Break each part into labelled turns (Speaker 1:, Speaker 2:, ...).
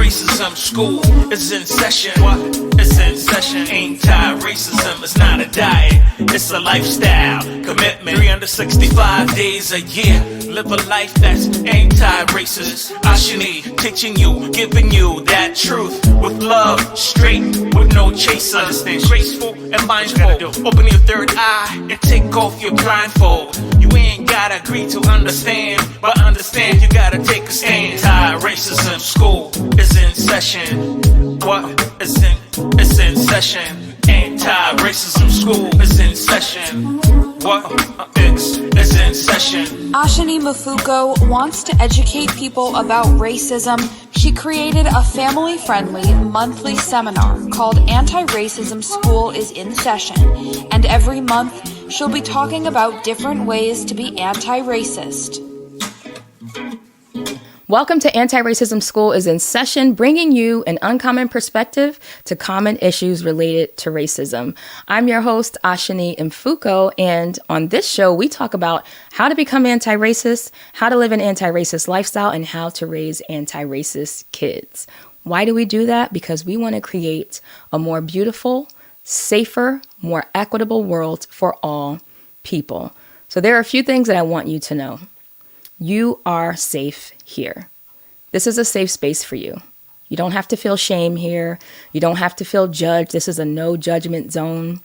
Speaker 1: Anti-racism school is in session. What? It's in session. Anti-racism is not a diet, it's a lifestyle commitment. 365 days a year, live a life that's anti-racist. Ashani, teaching you, giving you that truth with love, straight, with no chaser. Understand, graceful and mindful. Open your third eye and take off your blindfold. You ain't gotta agree to understand, but understand you gotta take a stand. Anti-racism school is in session. What? It's in session. Anti-racism school is in session. What? It's in session.
Speaker 2: Ashani Mfuko wants to educate people about racism. She created a family-friendly monthly seminar called Anti-Racism School is in Session. And every month, she'll be talking about different ways to be anti-racist.
Speaker 3: Welcome to Anti-Racism School is in Session, bringing you an uncommon perspective to common issues related to racism. I'm your host, Ashani Mfuko, and on this show, we talk about how to become anti-racist, how to live an anti-racist lifestyle, and how to raise anti-racist kids. Why do we do that? Because we want to create a more beautiful, safer, more equitable world for all people. So there are a few things that I want you to know. You are safe here. This is a safe space for you. You don't have to feel shame here. You don't have to feel judged. This is a no judgment zone.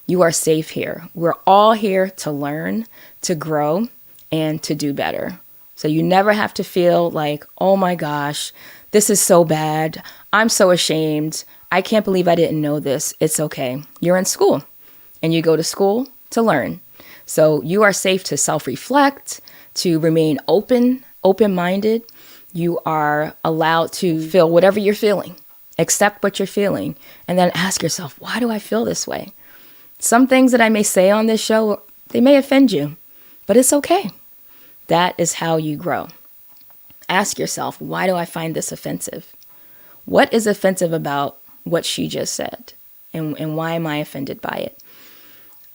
Speaker 3: You are safe here. We're all here to learn, to grow, and to do better. So you never have to feel like, oh my gosh, this is so bad. I'm so ashamed. I can't believe I didn't know this. It's okay. You're in school and you go to school to learn. So you are safe to self-reflect, to remain open-minded. You are allowed to feel whatever you're feeling, accept what you're feeling, and then ask yourself, why do I feel this way? Some things that I may say on this show, they may offend you, but it's okay. That is how you grow. Ask yourself, why do I find this offensive? What is offensive about what she just said? And why am I offended by it?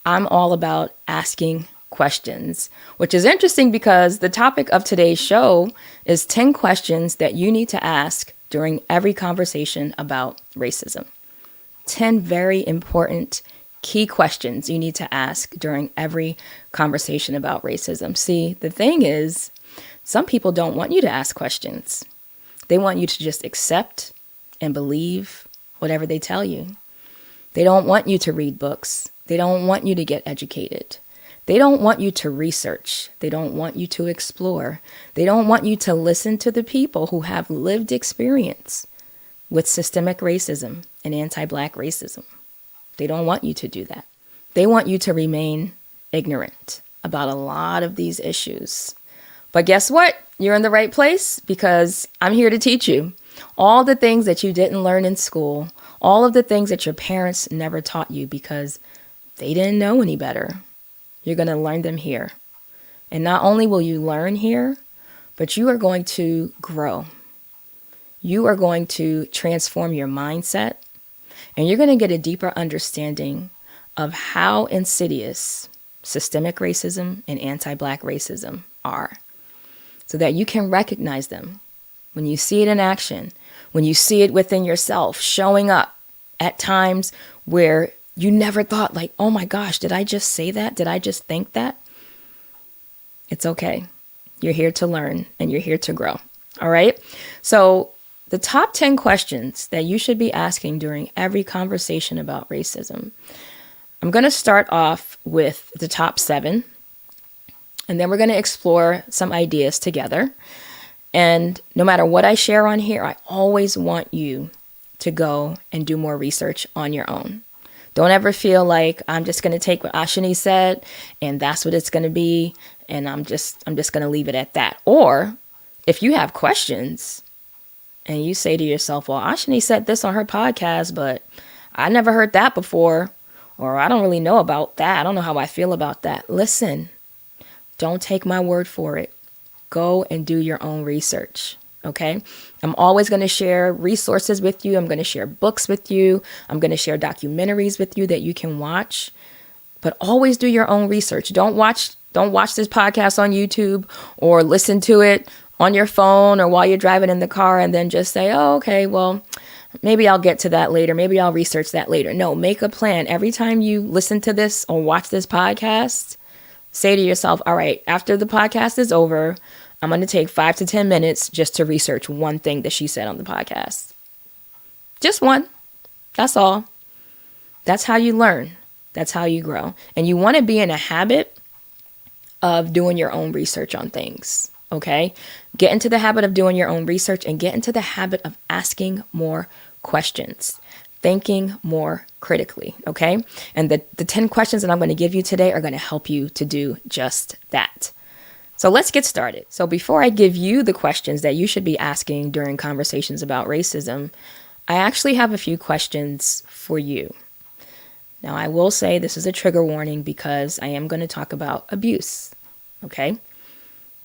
Speaker 3: I'm all about asking questions, which is interesting because the topic of today's show is 10 questions that you need to ask during every conversation about racism. 10 very important key questions you need to ask during every conversation about racism. See, the thing is, some people don't want you to ask questions. They want you to just accept and believe whatever they tell you. They don't want you to read books. They don't want you to get educated. They don't want you to research. They don't want you to explore. They don't want you to listen to the people who have lived experience with systemic racism and anti-Black racism. They don't want you to do that. They want you to remain ignorant about a lot of these issues. But guess what? You're in the right place because I'm here to teach you all the things that you didn't learn in school, all of the things that your parents never taught you because they didn't know any better. You're going to learn them here. And not only will you learn here, but you are going to grow. You are going to transform your mindset, and you're going to get a deeper understanding of how insidious systemic racism and anti-Black racism are, so that you can recognize them when you see it in action, when you see it within yourself, showing up at times where you never thought like, oh my gosh, did I just say that? Did I just think that? It's okay. You're here to learn and you're here to grow. All right. So the top 10 questions that you should be asking during every conversation about racism. I'm going to start off with the top 7, and then we're going to explore some ideas together. And no matter what I share on here, I always want you to go and do more research on your own. Don't ever feel like I'm just going to take what Ashani said and that's what it's going to be, and I'm just going to leave it at that. Or if you have questions and you say to yourself, well, Ashani said this on her podcast, but I never heard that before, or I don't really know about that. I don't know how I feel about that. Listen, don't take my word for it. Go and do your own research. Okay. I'm always going to share resources with you. I'm going to share books with you. I'm going to share documentaries with you that you can watch, but always do your own research. Don't watch this podcast on YouTube or listen to it on your phone or while you're driving in the car and then just say, oh, okay, well, maybe I'll get to that later. Maybe I'll research that later. No, make a plan. Every time you listen to this or watch this podcast, say to yourself, all right, after the podcast is over, I'm going to take 5 to 10 minutes just to research one thing that she said on the podcast. Just one. That's all. That's how you learn. That's how you grow. And you want to be in a habit of doing your own research on things. Okay? Get into the habit of doing your own research and get into the habit of asking more questions, thinking more critically. Okay? And the 10 questions that I'm going to give you today are going to help you to do just that. So let's get started. So before I give you the questions that you should be asking during conversations about racism, I actually have a few questions for you. Now, I will say this is a trigger warning because I am going to talk about abuse. Okay?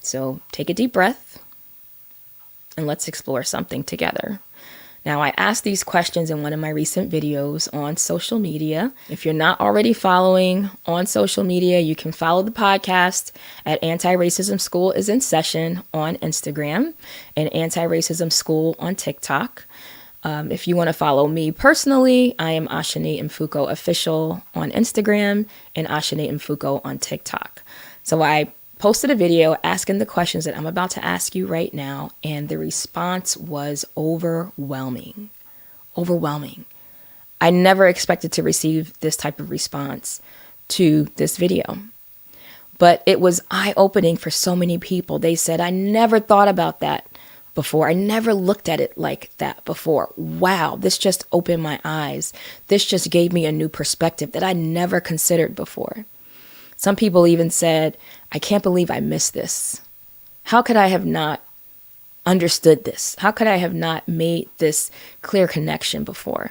Speaker 3: So take a deep breath and let's explore something together. Now, I asked these questions in one of my recent videos on social media. If you're not already following on social media, you can follow the podcast at Anti-Racism School is in Session on Instagram and Anti-Racism School on TikTok. If you want to follow me personally, I am Ashani Mfuko Official on Instagram and Ashani Mfuko on TikTok. So I posted a video asking the questions that I'm about to ask you right now, and the response was overwhelming. Overwhelming. I never expected to receive this type of response to this video, but it was eye-opening for so many people. They said, I never thought about that before. I never looked at it like that before. Wow, this just opened my eyes. This just gave me a new perspective that I never considered before. Some people even said, I can't believe I missed this. How could I have not understood this? How could I have not made this clear connection before?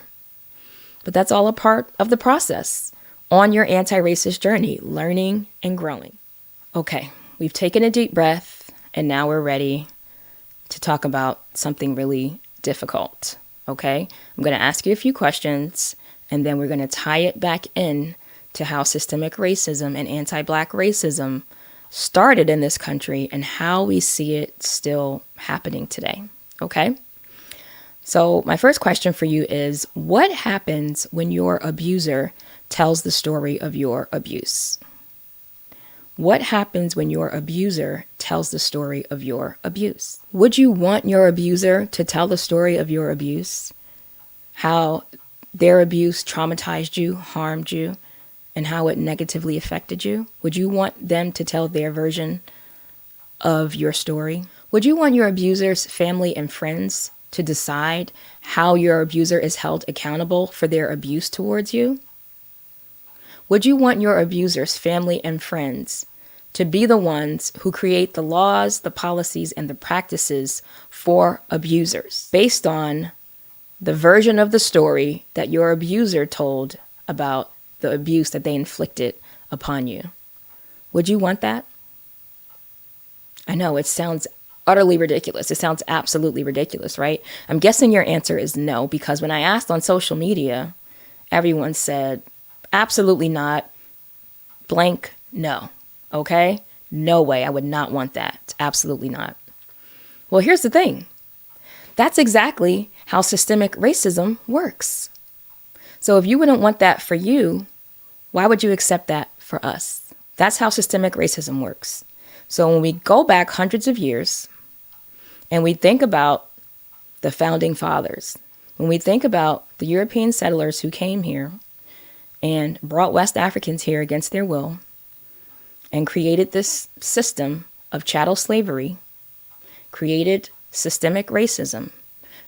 Speaker 3: But that's all a part of the process on your anti-racist journey, learning and growing. Okay, we've taken a deep breath and now we're ready to talk about something really difficult. Okay, I'm going to ask you a few questions and then we're going to tie it back in to how systemic racism and anti-Black racism started in this country and how we see it still happening today. Okay? So my first question for you is, what happens when your abuser tells the story of your abuse? What happens when your abuser tells the story of your abuse? Would you want your abuser to tell the story of your abuse? How their abuse traumatized you, harmed you, and how it negatively affected you? Would you want them to tell their version of your story? Would you want your abuser's family and friends to decide how your abuser is held accountable for their abuse towards you? Would you want your abuser's family and friends to be the ones who create the laws, the policies, and the practices for abusers based on the version of the story that your abuser told about the abuse that they inflicted upon you? Would you want that? I know it sounds utterly ridiculous. It sounds absolutely ridiculous, right? I'm guessing your answer is no, because when I asked on social media, everyone said, absolutely not, blank, no. Okay? No way. I would not want that. Absolutely not. Well, here's the thing. That's exactly how systemic racism works. So if you wouldn't want that for you, why would you accept that for us? That's how systemic racism works. So when we go back hundreds of years and we think about the founding fathers, when we think about the European settlers who came here and brought West Africans here against their will and created this system of chattel slavery, created systemic racism,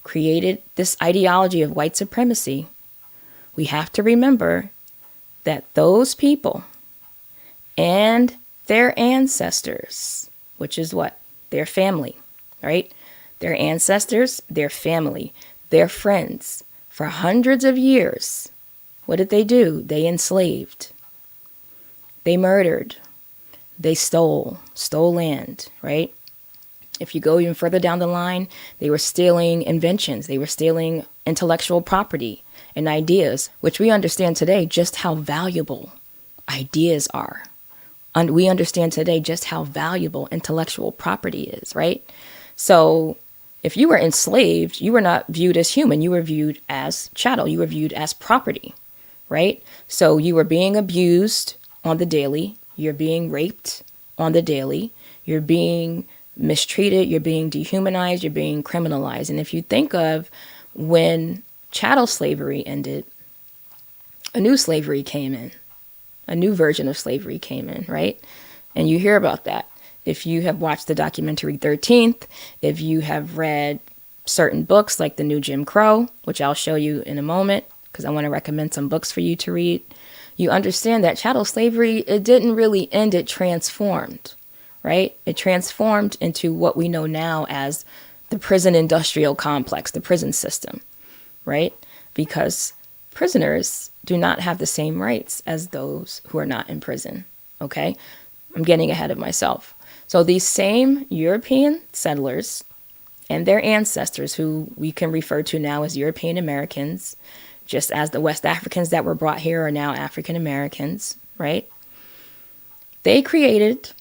Speaker 3: created this ideology of white supremacy, we have to remember that those people and their ancestors, which is what? Their family, right? Their ancestors, their family, their friends, for hundreds of years, what did they do? They enslaved. They murdered. They stole land, right? If you go even further down the line, they were stealing inventions. They were stealing intellectual property and ideas, which we understand today just how valuable ideas are. And we understand today just how valuable intellectual property is, right? So if you were enslaved, you were not viewed as human. You were viewed as chattel. You were viewed as property, right? So you were being abused on the daily. You're being raped on the daily. You're being mistreated. You're being dehumanized. You're being criminalized. And if you think of when chattel slavery ended, a new slavery came in. A new version of slavery came in, right? And you hear about that. If you have watched the documentary 13th, if you have read certain books like The New Jim Crow, which I'll show you in a moment, because I want to recommend some books for you to read, you understand that chattel slavery, it didn't really end, it transformed, right? It transformed into what we know now as the prison industrial complex, the prison system, right? Because prisoners do not have the same rights as those who are not in prison, okay? I'm getting ahead of myself. So these same European settlers and their ancestors, who we can refer to now as European Americans, just as the West Africans that were brought here are now African Americans, right? They created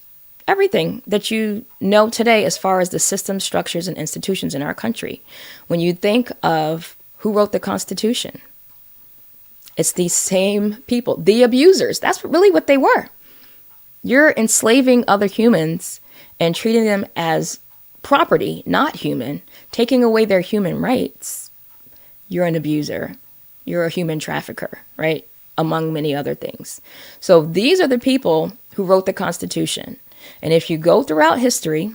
Speaker 3: everything that you know today as far as the systems, structures, and institutions in our country. When you think of who wrote the Constitution, it's these same people, the abusers. That's really what they were. You're enslaving other humans and treating them as property, not human, taking away their human rights. You're an abuser. You're a human trafficker, right? Among many other things. So these are the people who wrote the Constitution. And if you go throughout history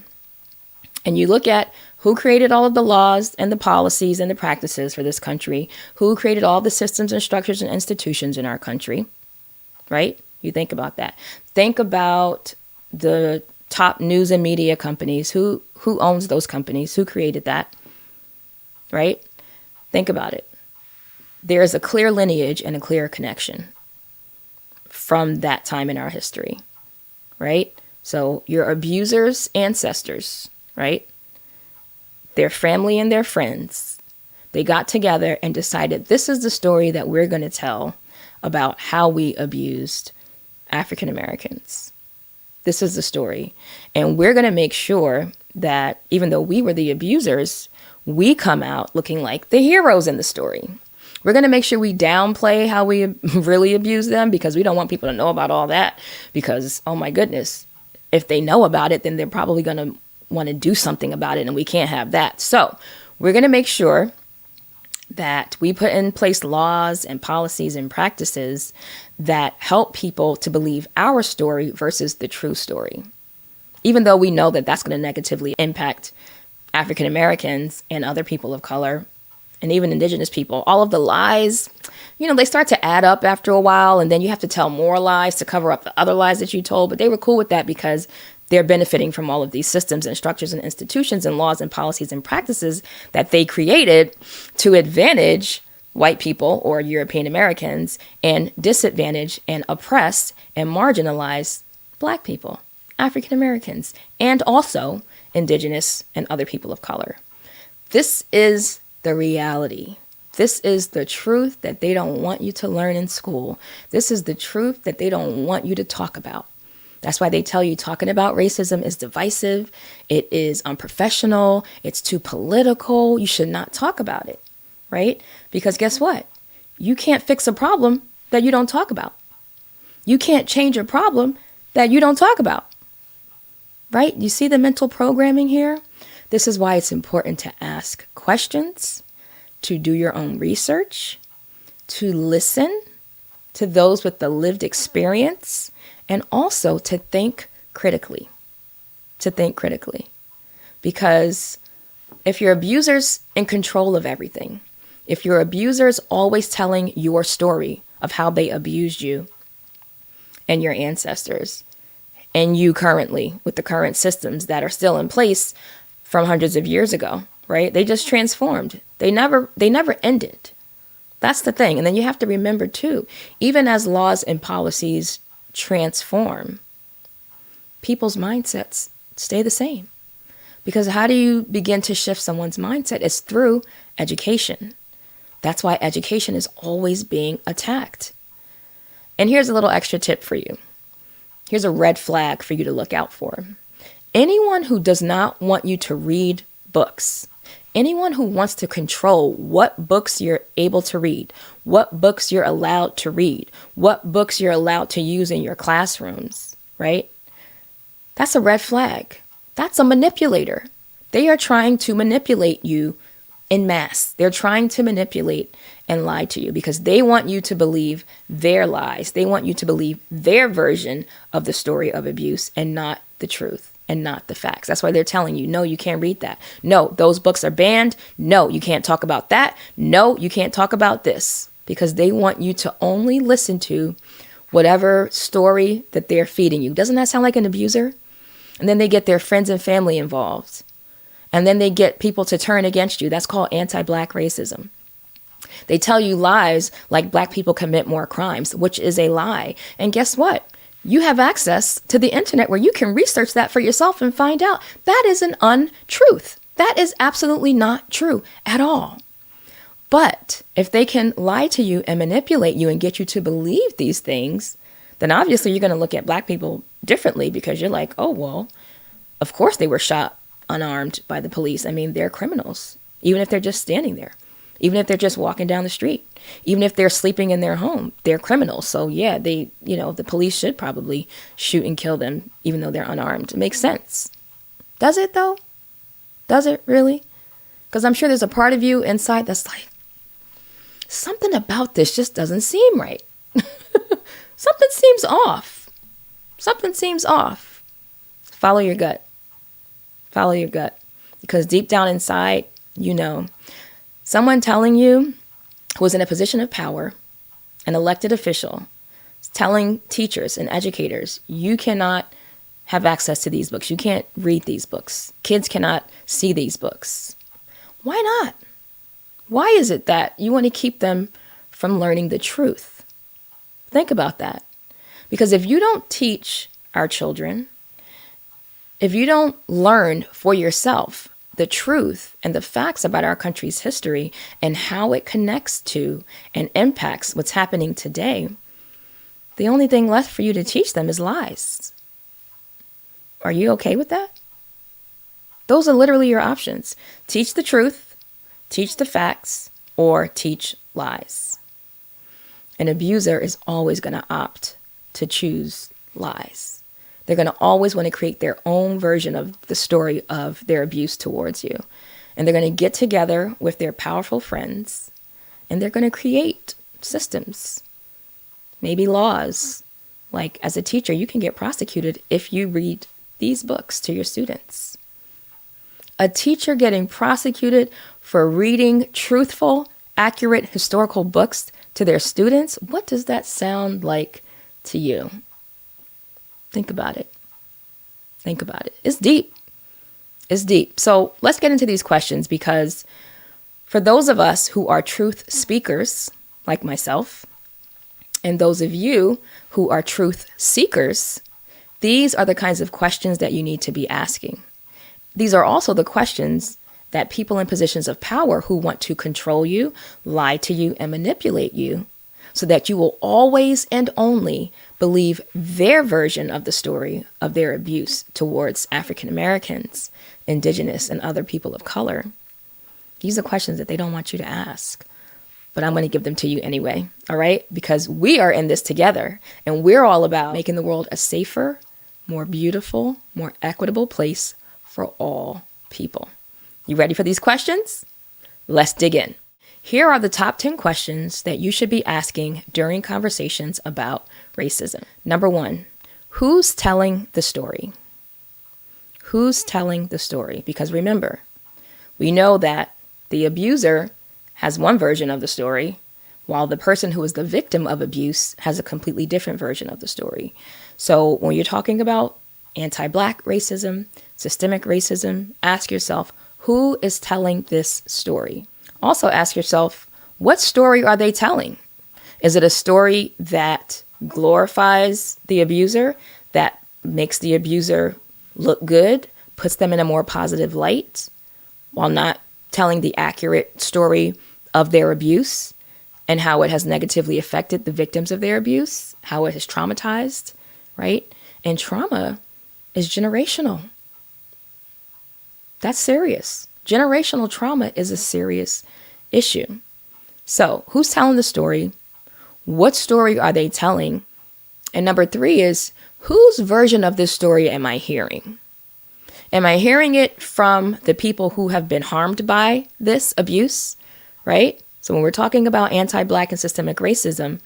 Speaker 3: and you look at who created all of the laws and the policies and the practices for this country, who created all the systems and structures and institutions in our country, right? You think about that. Think about the top news and media companies. Who owns those companies? Who created that? Right? Think about it. There is a clear lineage and a clear connection from that time in our history, right? So your abusers' ancestors, right? Their family and their friends, they got together and decided this is the story that we're going to tell about how we abused African Americans. This is the story. And we're going to make sure that even though we were the abusers, we come out looking like the heroes in the story. We're going to make sure we downplay how we really abuse them, because we don't want people to know about all that. Because, oh my goodness, if they know about it, then they're probably going to want to do something about it, and we can't have that. So we're going to make sure that we put in place laws and policies and practices that help people to believe our story versus the true story. Even though we know that that's going to negatively impact African Americans and other people of color and even indigenous people, all of the lies, they start to add up after a while, and then you have to tell more lies to cover up the other lies that you told. But they were cool with that because they're benefiting from all of these systems and structures and institutions and laws and policies and practices that they created to advantage white people or European Americans and disadvantage and oppress and marginalize Black people, African Americans, and also indigenous and other people of color. This is the reality. This is the truth that they don't want you to learn in school. This is the truth that they don't want you to talk about. That's why they tell you talking about racism is divisive. It is unprofessional. It's too political. You should not talk about it, right? Because guess what? You can't fix a problem that you don't talk about. You can't change a problem that you don't talk about, right? You see the mental programming here? This is why it's important to ask questions, to do your own research, to listen to those with the lived experience, and also to think critically. Because if your abuser's in control of everything, if your abuser's always telling your story of how they abused you and your ancestors, and you currently with the current systems that are still in place from hundreds of years ago, right? They just transformed. They never ended. That's the thing. And then you have to remember too, even as laws and policies transform, people's mindsets stay the same. Because how do you begin to shift someone's mindset? It's through education. That's why education is always being attacked. And here's a little extra tip for you. Here's a red flag for you to look out for. Anyone who does not want you to read books. Anyone who wants to control what books you're able to read, what books you're allowed to read, what books you're allowed to use in your classrooms, right? That's a red flag. That's a manipulator. They are trying to manipulate you en masse. They're trying to manipulate and lie to you because they want you to believe their lies. They want you to believe their version of the story of abuse and not the truth and not the facts. That's why they're telling you, no, you can't read that. No, those books are banned. No, you can't talk about that. No, you can't talk about this, because they want you to only listen to whatever story that they're feeding you. Doesn't that sound like an abuser? And then they get their friends and family involved. And then they get people to turn against you. That's called anti-Black racism. They tell you lies like Black people commit more crimes, which is a lie. And guess what? You have access to the internet where you can research that for yourself and find out that is an untruth. That is absolutely not true at all. But if they can lie to you and manipulate you and get you to believe these things, then obviously you're going to look at Black people differently, because you're like, oh, well, of course they were shot unarmed by the police. I mean, they're criminals, even if they're just standing there, even if they're just walking down the street, even if they're sleeping in their home, they're criminals. So yeah, the police should probably shoot and kill them, even though they're unarmed. It makes sense. Does it though? Does it really? Because I'm sure there's a part of you inside that's like, something about this just doesn't seem right. Something seems off. Something seems off. Follow your gut. Follow your gut. Because deep down inside, you know, someone telling you who is in a position of power, an elected official, telling teachers and educators, you cannot have access to these books. You can't read these books. Kids cannot see these books. Why not? Why is it that you want to keep them from learning the truth? Think about that. Because if you don't teach our children, if you don't learn for yourself the truth and the facts about our country's history and how it connects to and impacts what's happening today, the only thing left for you to teach them is lies. Are you okay with that? Those are literally your options. Teach the truth, teach the facts, or teach lies. An abuser is always going to opt to choose lies. They're going to always want to create their own version of the story of their abuse towards you. And they're going to get together with their powerful friends, and they're going to create systems, maybe laws. Like as a teacher, you can get prosecuted if you read these books to your students. A teacher getting prosecuted for reading truthful, accurate historical books to their students, what does that sound like to you? Think about it. Think about it. It's deep. It's deep. So let's get into these questions, because for those of us who are truth speakers, like myself, and those of you who are truth seekers, these are the kinds of questions that you need to be asking. These are also the questions that people in positions of power who want to control you, lie to you, and manipulate you, so that you will always and only believe their version of the story of their abuse towards African Americans, Indigenous, and other people of color. These are questions that they don't want you to ask, but I'm going to give them to you anyway, all right? Because we are in this together, and we're all about making the world a safer, more beautiful, more equitable place for all people. You ready for these questions? Let's dig in. Here are the top 10 questions that you should be asking during conversations about racism. Number 1, who's telling the story? Who's telling the story? Because remember, we know that the abuser has one version of the story, while the person who is the victim of abuse has a completely different version of the story. So when you're talking about anti-Black racism, systemic racism, ask yourself, who is telling this story? Also ask yourself, what story are they telling? Is it a story that glorifies the abuser, that makes the abuser look good, puts them in a more positive light, while not telling the accurate story of their abuse and how it has negatively affected the victims of their abuse, how it has traumatized, right? And trauma is generational. That's serious. Generational trauma is a serious issue. So, who's telling the story? What story are they telling? And number 3 is, whose version of this story am I hearing? Am I hearing it from the people who have been harmed by this abuse, right? So when we're talking about anti-Black and systemic racism,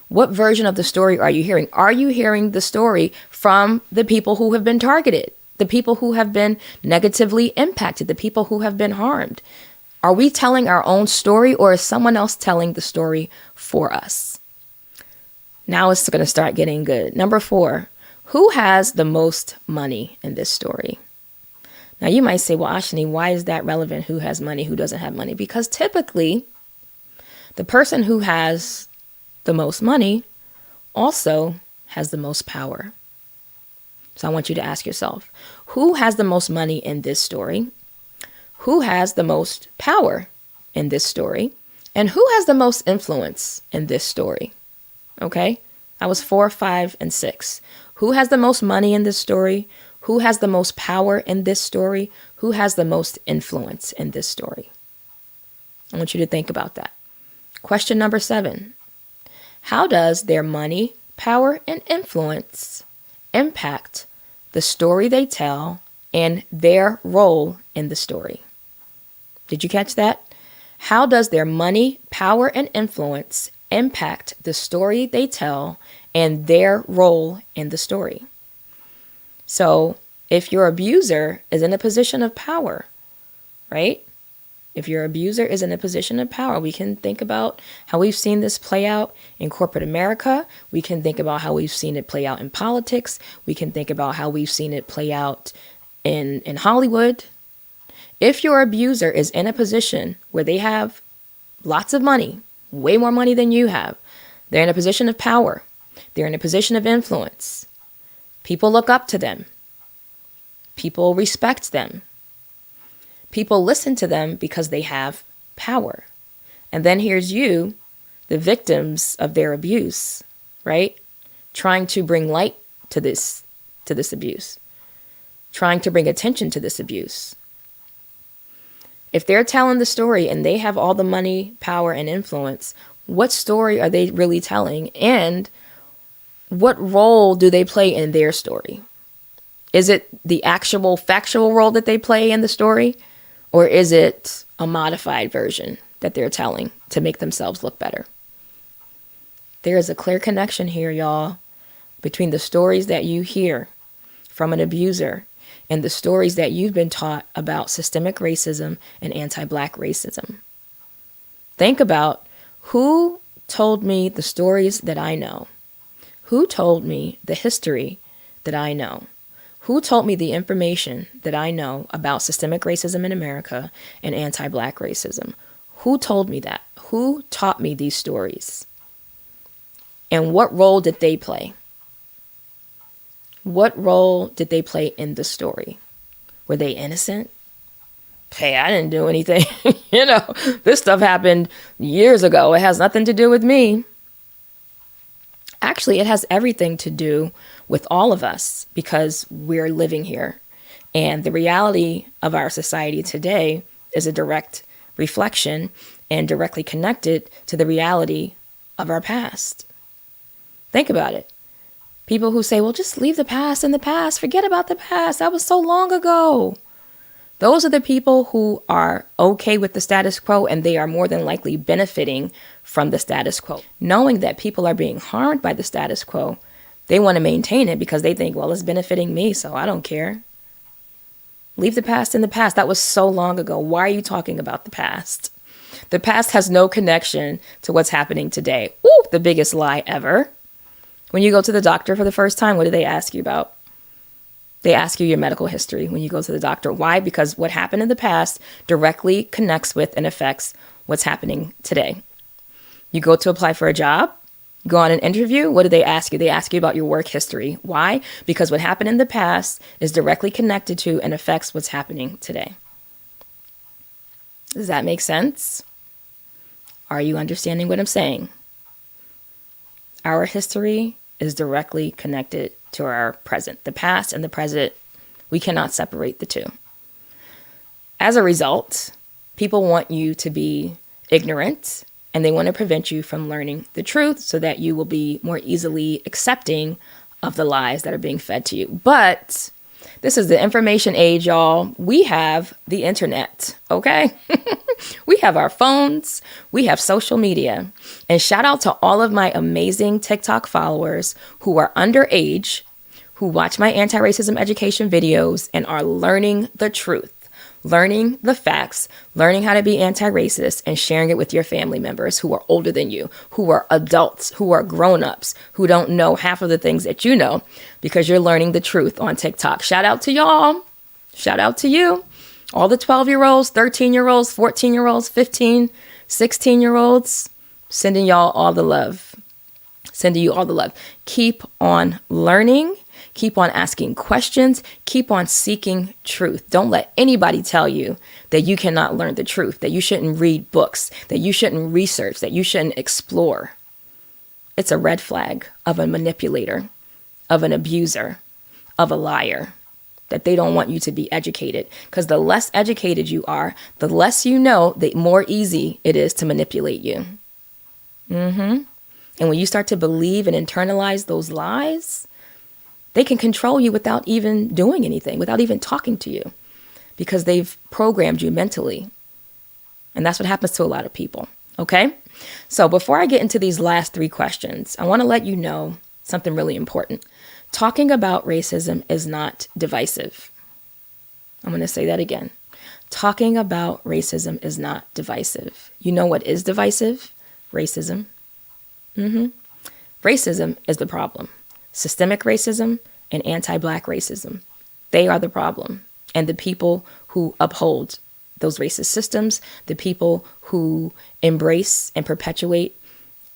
Speaker 3: what version of the story are you hearing? Are you hearing the story from the people who have been targeted, the people who have been negatively impacted, the people who have been harmed? Are we telling our own story, or is someone else telling the story for us? Now it's going to start getting good. Number 4, who has the most money in this story? Now you might say, well, Ashani, why is that relevant? Who has money? Who doesn't have money? Because typically the person who has the most money also has the most power. So I want you to ask yourself, who has the most money in this story? Who has the most power in this story? And who has the most influence in this story? Okay, that was 4, 5, and 6. Who has the most money in this story? Who has the most power in this story? Who has the most influence in this story? I want you to think about that. Question number 7. How does their money, power, and influence impact the story they tell and their role in the story? Did you catch that? How does their money, power, and influence impact the story they tell and their role in the story? So if your abuser is in a position of power, right? If your abuser is in a position of power, we can think about how we've seen this play out in corporate America. We can think about how we've seen it play out in politics. We can think about how we've seen it play out in Hollywood. If your abuser is in a position where they have lots of money, way more money than you have, they're in a position of power, they're in a position of influence, people look up to them, people respect them, people listen to them because they have power. And then here's you, the victims of their abuse, right? Trying to bring light to this abuse, trying to bring attention to this abuse. If they're telling the story and they have all the money, power, and influence, what story are they really telling? And what role do they play in their story? Is it the actual factual role that they play in the story? Or is it a modified version that they're telling to make themselves look better? There is a clear connection here, y'all, between the stories that you hear from an abuser and the stories that you've been taught about systemic racism and anti-Black racism. Think about who told me the stories that I know. Who told me the history that I know? Who told me the information that I know about systemic racism in America and anti-Black racism? Who told me that? Who taught me these stories? And what role did they play? What role did they play in the story? Were they innocent? Hey, I didn't do anything. This stuff happened years ago. It has nothing to do with me. Actually, it has everything to do with all of us because we're living here. And the reality of our society today is a direct reflection and directly connected to the reality of our past. Think about it. People who say, well, just leave the past in the past. Forget about the past. That was so long ago. Those are the people who are okay with the status quo, and they are more than likely benefiting from the status quo. Knowing that people are being harmed by the status quo, they want to maintain it because they think, well, it's benefiting me, so I don't care. Leave the past in the past. That was so long ago. Why are you talking about the past? The past has no connection to what's happening today. Ooh, the biggest lie ever. When you go to the doctor for the first time, what do they ask you about? They ask you your medical history when you go to the doctor. Why? Because what happened in the past directly connects with and affects what's happening today. You go to apply for a job, go on an interview. What do they ask you? They ask you about your work history. Why? Because what happened in the past is directly connected to and affects what's happening today. Does that make sense? Are you understanding what I'm saying? Our history is directly connected to our present. The past and the present, we cannot separate the two. As a result, people want you to be ignorant, and they want to prevent you from learning the truth so that you will be more easily accepting of the lies that are being fed to you. But this is the information age, y'all. We have the internet, okay? We have our phones. We have social media. And shout out to all of my amazing TikTok followers who are underage, who watch my anti-racism education videos and are learning the truth, learning the facts, learning how to be anti-racist, and sharing it with your family members who are older than you, who are adults, who are grown-ups, who don't know half of the things that you know because you're learning the truth on TikTok. Shout out to y'all. Shout out to you. All the 12-year-olds, 13-year-olds, 14-year-olds, 15, 16-year-olds, sending y'all all the love. Sending you all the love. Keep on learning. Keep on asking questions. Keep on seeking truth. Don't let anybody tell you that you cannot learn the truth, that you shouldn't read books, that you shouldn't research, that you shouldn't explore. It's a red flag of a manipulator, of an abuser, of a liar, that they don't want you to be educated. Because the less educated you are, the less you know, the more easy it is to manipulate you. And when you start to believe and internalize those lies, they can control you without even doing anything, without even talking to you, because they've programmed you mentally. And that's what happens to a lot of people. Okay? So before I get into these last 3 questions, I want to let you know something really important. Talking about racism is not divisive. I'm going to say that again. Talking about racism is not divisive. You know what is divisive? Racism. Racism is the problem. Systemic racism and anti-Black racism. They are the problem. And the people who uphold those racist systems, the people who embrace and perpetuate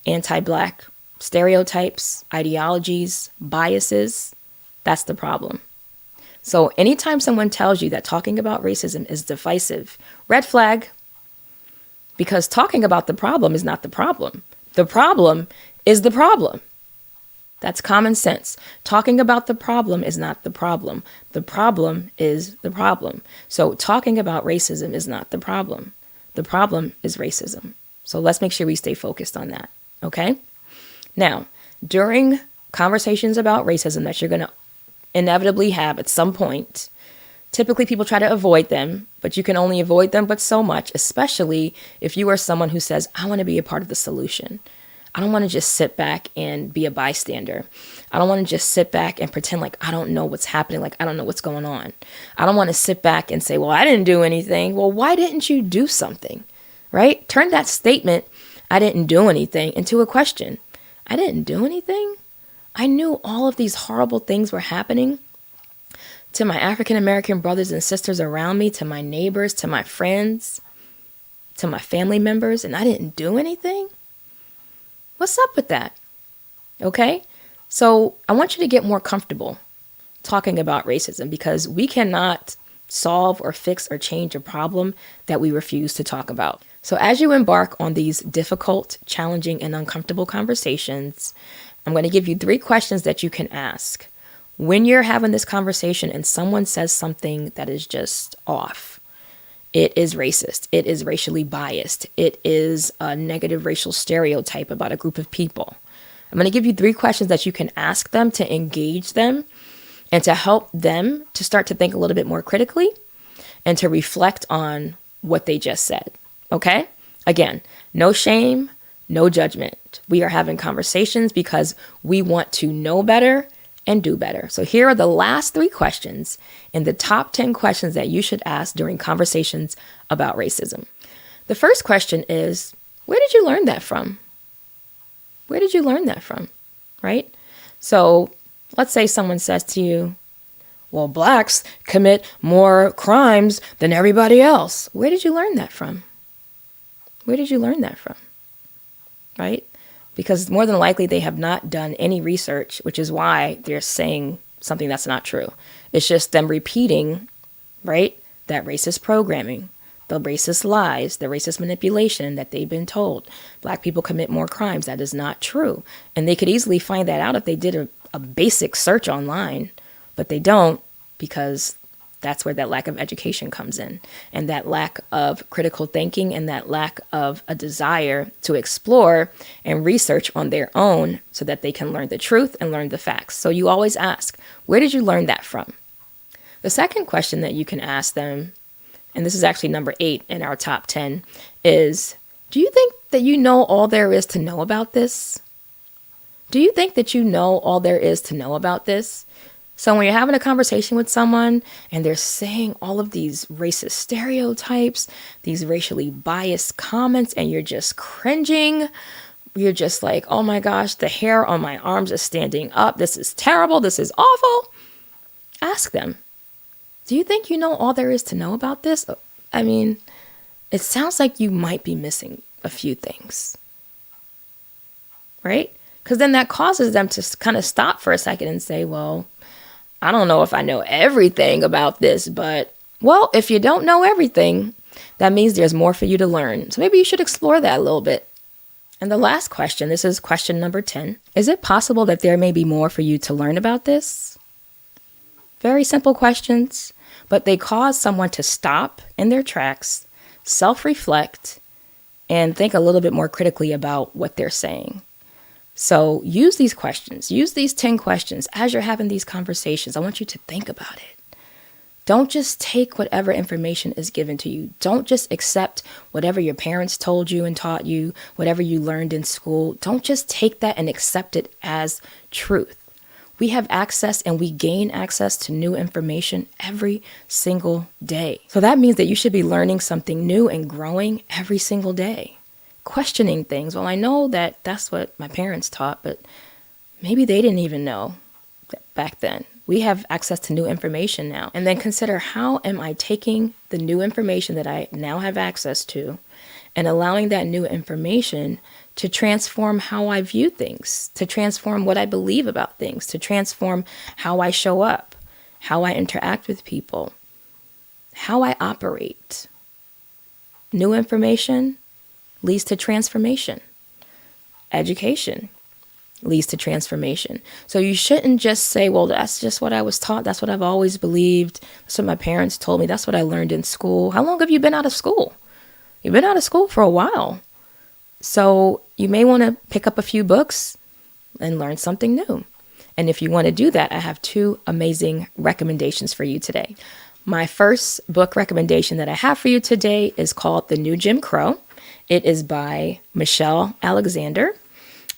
Speaker 3: anti-Black stereotypes, ideologies, biases, that's the problem. So anytime someone tells you that talking about racism is divisive, red flag, because talking about the problem is not the problem. The problem is the problem. That's common sense. Talking about the problem is not the problem. The problem is the problem. So talking about racism is not the problem. The problem is racism. So let's make sure we stay focused on that. Okay? Now, during conversations about racism that you're going to inevitably have at some point, typically people try to avoid them, but you can only avoid them but so much, especially if you are someone who says, I want to be a part of the solution. I don't want to just sit back and be a bystander. I don't want to just sit back and pretend like I don't know what's happening, like I don't know what's going on. I don't want to sit back and say, well, I didn't do anything. Well, why didn't you do something, right? Turn that statement, I didn't do anything, into a question. I didn't do anything? I knew all of these horrible things were happening to my African American brothers and sisters around me, to my neighbors, to my friends, to my family members, and I didn't do anything? What's up with that? Okay? So I want you to get more comfortable talking about racism, because we cannot solve or fix or change a problem that we refuse to talk about. So as you embark on these difficult, challenging, and uncomfortable conversations, I'm going to give you 3 questions that you can ask when you're having this conversation and someone says something that is just off. It is racist. It is racially biased. It is a negative racial stereotype about a group of people. I'm going to give you 3 questions that you can ask them to engage them and to help them to start to think a little bit more critically and to reflect on what they just said. Okay? Again, no shame, no judgment. We are having conversations because we want to know better and do better. So here are the last 3 questions in the top 10 questions that you should ask during conversations about racism. The first question is, where did you learn that from? Where did you learn that from? Right? So let's say someone says to you, well, Blacks commit more crimes than everybody else. Where did you learn that from? Where did you learn that from? Right? Because more than likely they have not done any research, which is why they're saying something that's not true. It's just them repeating, right, that racist programming, the racist lies, the racist manipulation that they've been told. Black people commit more crimes. That is not true. And they could easily find that out if they did a basic search online, but they don't, because That's where that lack of education comes in, and that lack of critical thinking, and that lack of a desire to explore and research on their own so that they can learn the truth and learn the facts. So you always ask, where did you learn that from? The second question that you can ask them, and this is actually number 8 in our top 10, is, do you think that you know all there is to know about this? Do you think that you know all there is to know about this? So when you're having a conversation with someone and they're saying all of these racist stereotypes, these racially biased comments, and you're just cringing, you're just like, oh my gosh, the hair on my arms is standing up. This is terrible. This is awful. Ask them, do you think you know all there is to know about this? I mean, it sounds like you might be missing a few things, right? Because then that causes them to kind of stop for a second and say, well, I don't know if I know everything about this, but, well, if you don't know everything, that means there's more for you to learn. So maybe you should explore that a little bit. And the last question, this is question number 10. Is it possible that there may be more for you to learn about this? Very simple questions, but they cause someone to stop in their tracks, self-reflect, and think a little bit more critically about what they're saying. So use these questions, use these 10 questions as you're having these conversations. I want you to think about it. Don't just take whatever information is given to you. Don't just accept whatever your parents told you and taught you, whatever you learned in school. Don't just take that and accept it as truth. We have access and we gain access to new information every single day. So that means that you should be learning something new and growing every single day. Questioning things. Well, I know that that's what my parents taught, but maybe they didn't even know back then. We have access to new information now. And then consider, how am I taking the new information that I now have access to and allowing that new information to transform how I view things, to transform what I believe about things, to transform how I show up, how I interact with people, how I operate. New information leads to transformation. Education leads to transformation. So you shouldn't just say, well, that's just what I was taught. That's what I've always believed. That's what my parents told me. That's what I learned in school. How long have you been out of school? You've been out of school for a while. So you may want to pick up a few books and learn something new. And if you want to do that, I have 2 amazing recommendations for you today. My first book recommendation that I have for you today is called The New Jim Crow. It is by Michelle Alexander,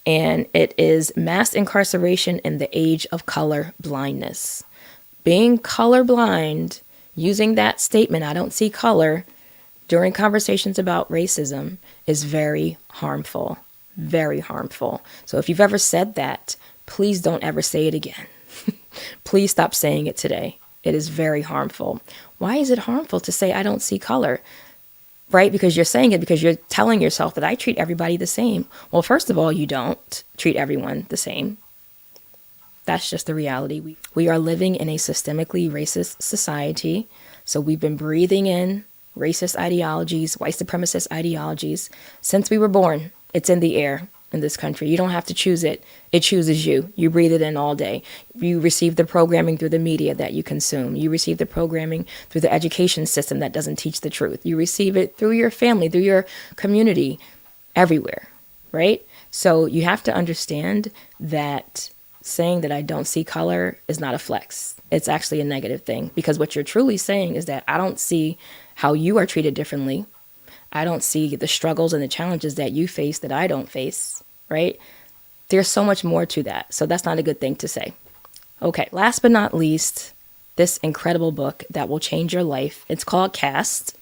Speaker 3: and it is Mass Incarceration in the Age of Color Blindness. Being colorblind, using that statement, I don't see color, during conversations about racism is very harmful, very harmful. So if you've ever said that, please don't ever say it again. Please stop saying it today. It is very harmful. Why is it harmful to say I don't see color? Right? Because you're saying it because you're telling yourself that I treat everybody the same. Well, first of all, you don't treat everyone the same. That's just the reality. We are living in a systemically racist society. So we've been breathing in racist ideologies, white supremacist ideologies since we were born. It's in the air in this country. You don't have to choose it. It chooses you. You breathe it in all day. You receive the programming through the media that you consume. You receive the programming through the education system that doesn't teach the truth. You receive it through your family, through your community, everywhere, right? So you have to understand that saying that I don't see color is not a flex. It's actually a negative thing, because what you're truly saying is that I don't see how you are treated differently. I don't see the struggles and the challenges that you face that I don't face, right? There's so much more to that. So that's not a good thing to say. Okay, last but not least, this incredible book that will change your life. It's called Caste,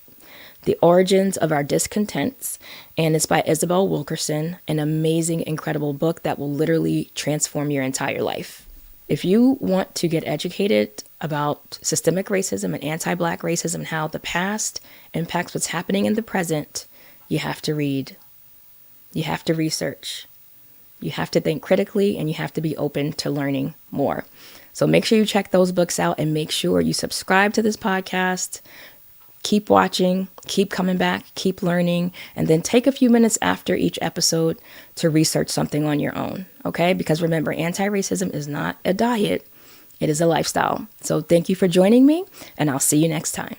Speaker 3: The Origins of Our Discontents, and it's by Isabel Wilkerson, an amazing, incredible book that will literally transform your entire life. If you want to get educated about systemic racism and anti-Black racism and how the past impacts what's happening in the present, you have to read. You have to research. You have to think critically, and you have to be open to learning more. So make sure you check those books out, and make sure you subscribe to this podcast. Keep watching, keep coming back, keep learning, and then take a few minutes after each episode to research something on your own, okay? Because remember, anti-racism is not a diet. It is a lifestyle. So thank you for joining me, and I'll see you next time.